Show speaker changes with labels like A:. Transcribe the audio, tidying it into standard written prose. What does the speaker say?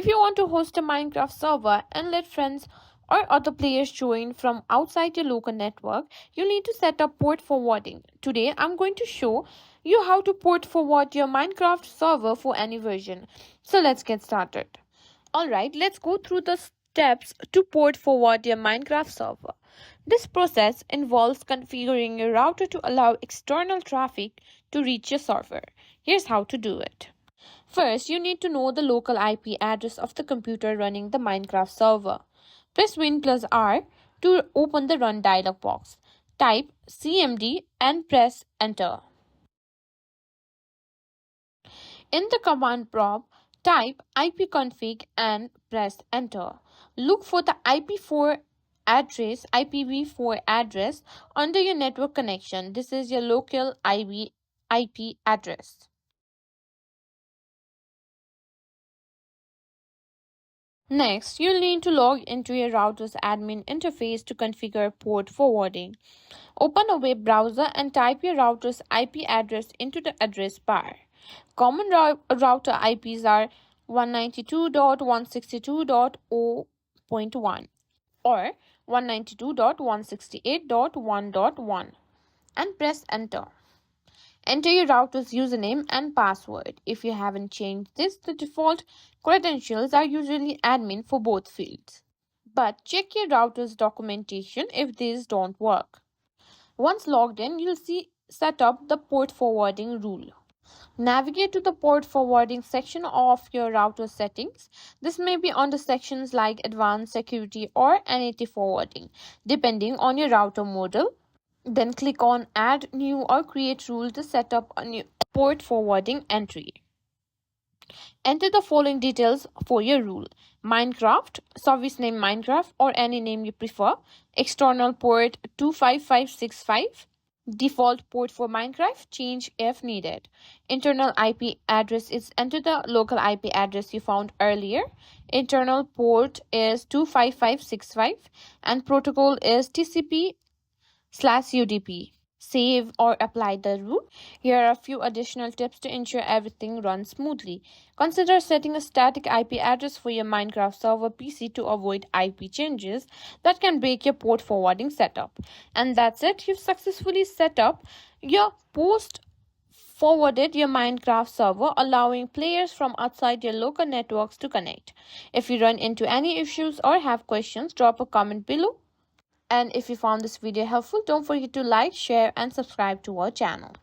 A: If you want to host a Minecraft server and let friends or other players join from outside your local network, you need to set up port forwarding. Today, I'm going to show you how to port forward your Minecraft server for any version. So let's get started. Alright, let's go through the steps to port forward your Minecraft server. This process involves configuring your router to allow external traffic to reach your server. Here's how to do it. First, you need to know the local IP address of the computer running the Minecraft server. Press Win plus R to open the Run dialog box. Type CMD and press Enter. In the command prompt, type ipconfig and press Enter. Look for the IPv4 address under your network connection. This is your local IP address. Next, you'll need to log into your router's admin interface to configure port forwarding. Open a web browser and type your router's IP address into the address bar. Common router IPs are 192.162.0.1 or 192.168.1.1 and press enter. Enter your router's username and password. If you haven't changed this, the default credentials are usually admin for both fields. But check your router's documentation if these don't work. Once logged in, you'll see set up the port forwarding rule. Navigate to the port forwarding section of your router settings. This may be under sections like advanced security or NAT forwarding, depending on your router model. Then click on add new or create rule to set up a new port forwarding entry. Enter the following details for your rule: Minecraft, service name Minecraft or any name you prefer, external port 25565, default port for Minecraft, change if needed. Internal IP address is enter the local IP address you found earlier. Internal port is 25565 and protocol is TCP/UDP. Save or apply the rule. Here are a few additional tips to ensure everything runs smoothly. Consider setting a static IP address for your Minecraft server PC to avoid IP changes that can break your port forwarding setup. And that's it. You've successfully set up your forwarded your Minecraft server, allowing players from outside your local networks to connect. If you run into any issues or have questions, drop a comment below. And if you found this video helpful, don't forget to like, share, and subscribe to our channel.